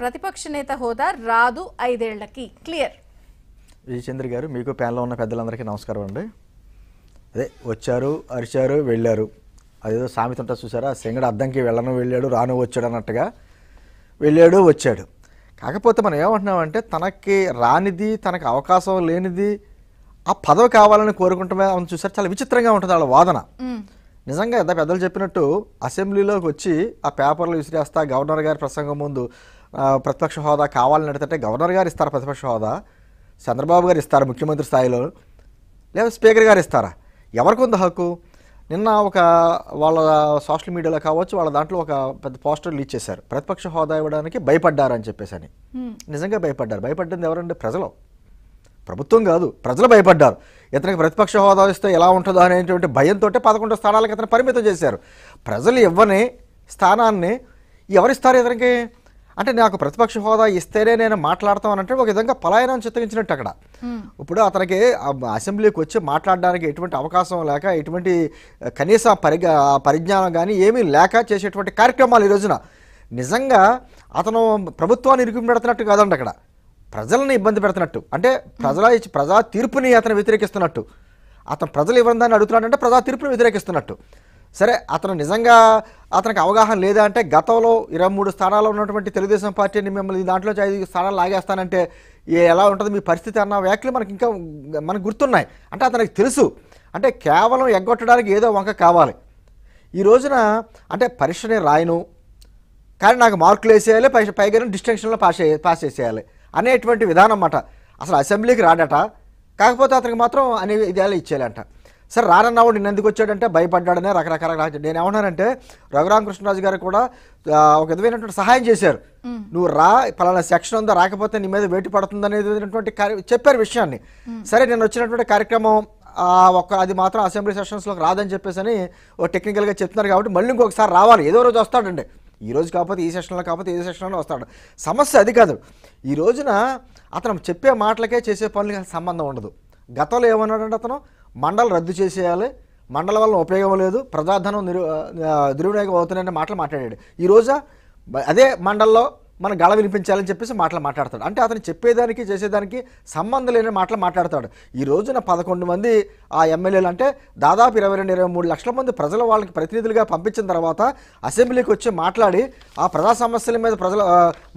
ప్రతిపక్ష నేత హోదా రాదు 5 ఏళ్లకి క్లియర్. విజయచంద్ర గారు, మీకు ప్యానెల్లో ఉన్న పెద్దలందరికీ నమస్కారం అండి. అదే వచ్చారు, అరిచారు, వెళ్ళారు. అదేదో సామెత ఉంటుంది చూసారా, సింగడు అద్దంకి వెళ్ళను వెళ్ళాడు రాను వచ్చాడు అన్నట్టుగా వెళ్ళాడు వచ్చాడు. కాకపోతే మనం ఏమంటున్నామంటే తనకి రానిది, తనకు అవకాశం లేనిది ఆ పదవి కావాలని కోరుకుంటామే అని చూసారు. చాలా విచిత్రంగా ఉంటుంది వాళ్ళ వాదన. నిజంగా ఎంత పెద్దలు చెప్పినట్టు అసెంబ్లీలోకి వచ్చి ఆ పేపర్లు విసిరేస్తా గవర్నర్ గారి ప్రసంగం ముందు ప్రతిపక్ష హోదా కావాలని అడిగితే గవర్నర్ గారు ఇస్తారా ప్రతిపక్ష హోదా? చంద్రబాబు గారు ఇస్తారా ముఖ్యమంత్రి స్థాయిలో? లేదా స్పీకర్ గారు ఇస్తారా? ఎవరికి ఉంది హక్కు? నిన్న ఒక వాళ్ళ సోషల్ మీడియాలో కావచ్చు, వాళ్ళ దాంట్లో ఒక పెద్ద పోస్టర్ లీక్ చేశారు. ప్రతిపక్ష హోదా ఇవ్వడానికి భయపడ్డారు అని చెప్పేసి అని. నిజంగా భయపడ్డారు. భయపడ్డింది ఎవరండి? ప్రజలు, ప్రభుత్వం కాదు, ప్రజలు భయపడ్డారు. ఇతనికి ప్రతిపక్ష హోదా ఇస్తే ఎలా ఉంటుందో అనేటువంటి భయంతో 11 స్థానాలకు ఇతను పరిమితం చేశారు. ప్రజలు ఇవ్వని స్థానాన్ని ఎవరిస్తారు ఇతనికి? అంటే నాకు ప్రతిపక్ష హోదా ఇస్తేనే నేను మాట్లాడతాం అంటే ఒక విధంగా పలాయనం చిత్తగించినట్టు అక్కడ. ఇప్పుడు అతనికి అసెంబ్లీకి వచ్చి మాట్లాడడానికి ఎటువంటి అవకాశం లేక, ఎటువంటి కనీస పరిజ్ఞానం కానీ ఏమీ లేక చేసేటువంటి కార్యక్రమాలు ఈ రోజున నిజంగా అతను ప్రభుత్వాన్ని ఇరుకు పెడుతున్నట్టు కాదండి, అక్కడ ప్రజలను ఇబ్బంది పెడుతున్నట్టు. అంటే ప్రజా తీర్పుని అతను వ్యతిరేకిస్తున్నట్టు. అతను ప్రజలు ఇవ్వని దాన్ని అడుగుతున్నాడంటే ప్రజా తీర్పుని వ్యతిరేకిస్తున్నట్టు. సరే, అతను నిజంగా అతనికి అవగాహన లేదా అంటే గతంలో 23 స్థానాల్లో ఉన్నటువంటి తెలుగుదేశం పార్టీని మిమ్మల్ని దాంట్లో 5 స్థానాలు లాగేస్తానంటే ఎలా ఉంటుంది మీ పరిస్థితి అన్న వ్యాఖ్యలు మనకు గుర్తున్నాయి. అంటే అతనికి తెలుసు, అంటే కేవలం ఎగ్గొట్టడానికి ఏదో వంక కావాలి. ఈ రోజున అంటే పరీక్షని రాయను కానీ నాకు మార్కులు వేసేయాలి, పైగా డిస్టింక్షన్లో పాస్ చేసేయాలి అనేటువంటి విధానం అన్నమాట. అసలు అసెంబ్లీకి రాడట, కాకపోతే అతనికి మాత్రం అనే ఇదేలా ఇచ్చేయాలంట. సరే, రానన్నవాడు నిన్న ఎందుకు వచ్చాడంటే భయపడ్డాడనే రకరకాల. నేను ఏమన్నానంటే రఘురామకృష్ణరాజు గారు కూడా ఒక విధమైనటువంటి సహాయం చేశారు. నువ్వు రా, పలానా సెక్షన్ ఉందా, రాకపోతే నీ మీద వేటు పడుతుంది అనేటువంటి చెప్పారు విషయాన్ని. సరే, నేను వచ్చినటువంటి కార్యక్రమం అది మాత్రం అసెంబ్లీ సెషన్స్లోకి రాదని చెప్పేసి అని ఓ టెక్నికల్గా చెప్తున్నారు. కాబట్టి మళ్ళీ ఇంకొకసారి రావాలి, ఏదో రోజు వస్తాడండి. ఈ రోజు కాకపోతే ఈ సెషన్లో, కాకపోతే ఏ సెషన్లో వస్తాడు. సమస్య అది కాదు. ఈ రోజున అతను చెప్పే మాటలకే చేసే పనులకి సంబంధం ఉండదు. గతంలో ఏమన్నాడంటే అతను మండలి రద్దు చేసేయాలి, మండలి వల్ల ఉపయోగం లేదు, ప్రజాధనం దుర్వినియోగం అవుతున్నాయనే మాటలు మాట్లాడాడు. ఈరోజు అదే మండలిలో మన గళ వినిపించాలని చెప్పేసి మాట్లాడతాడు. అంటే అతను చెప్పేదానికి చేసేదానికి సంబంధం లేని మాటలు మాట్లాడతాడు. ఈ రోజున 11 మంది ఆ ఎమ్మెల్యేలు అంటే దాదాపు 22-23 లక్షల మంది ప్రజలు వాళ్ళకి ప్రతినిధులుగా పంపించిన తర్వాత అసెంబ్లీకి వచ్చి మాట్లాడి ఆ ప్రజా సమస్యల మీద ప్రజలు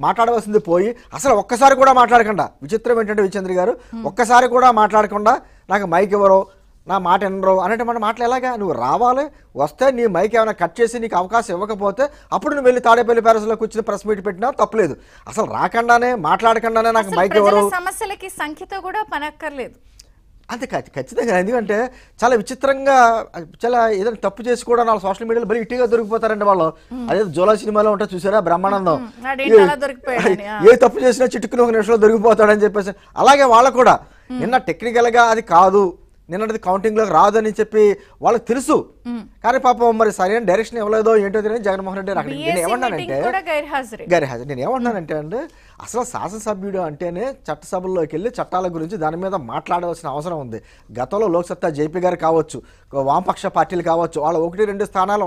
మాట్లాడవలసింది పోయి అసలు ఒక్కసారి కూడా మాట్లాడకుండా, విచిత్రం ఏంటంటే విజయచంద్ర గారు, ఒక్కసారి కూడా మాట్లాడకుండా నాకు మైక్ ఎవరో నా మాట ఎనరో అనేటువంటి మాటలు ఎలాగా? నువ్వు రావాలి, వస్తే నీ మైక్ ఏమైనా కట్ చేసి నీకు అవకాశం ఇవ్వకపోతే అప్పుడు నువ్వు వెళ్ళి తాడేపల్లి ప్యాలెస్లో కూర్చుని ప్రెస్ మీట్ పెట్టినా తప్పలేదు. అసలు రాకుండానే మాట్లాడకుండానే నాకు మైక్ ఎవరు? సమస్యలకి సంఖ్యతో కూడా పనక్కర్లేదు. అంతే ఖచ్చితంగా. ఎందుకంటే చాలా విచిత్రంగా, చాలా ఏదైనా తప్పు చేసి కూడా వాళ్ళ సోషల్ మీడియాలో బలి ఇటీగా దొరికిపోతారండి వాళ్ళు. అదే జోలా సినిమాలో ఉంటే చూసారా, బ్రహ్మానందం ఏ తప్పు చేసినా చిట్టుకుని 1 నిమిషంలో దొరికిపోతాడని చెప్పేసి, అలాగే వాళ్ళకు కూడా నిన్న టెక్నికల్గా అది కాదు, నిన్నది కౌంటింగ్లోకి రాదని చెప్పి వాళ్ళకి తెలుసు. కానీ పాపం మరి సరైన డైరెక్షన్ ఇవ్వలేదో ఏంటో తెలియదు జగన్మోహన్ రెడ్డి. అక్కడ నేను ఏమన్నానంటే గైర్హాజరు. నేను ఏమన్నానంటే అండి, అసలు శాసనసభ్యుడు అంటేనే చట్టసభల్లోకి వెళ్ళి చట్టాల గురించి దాని మీద మాట్లాడవలసిన అవసరం ఉంది. గతంలో లోక్సత్తా జేపీ గారు కావచ్చు, వామపక్ష పార్టీలు కావచ్చు, వాళ్ళ 1-2 స్థానాలు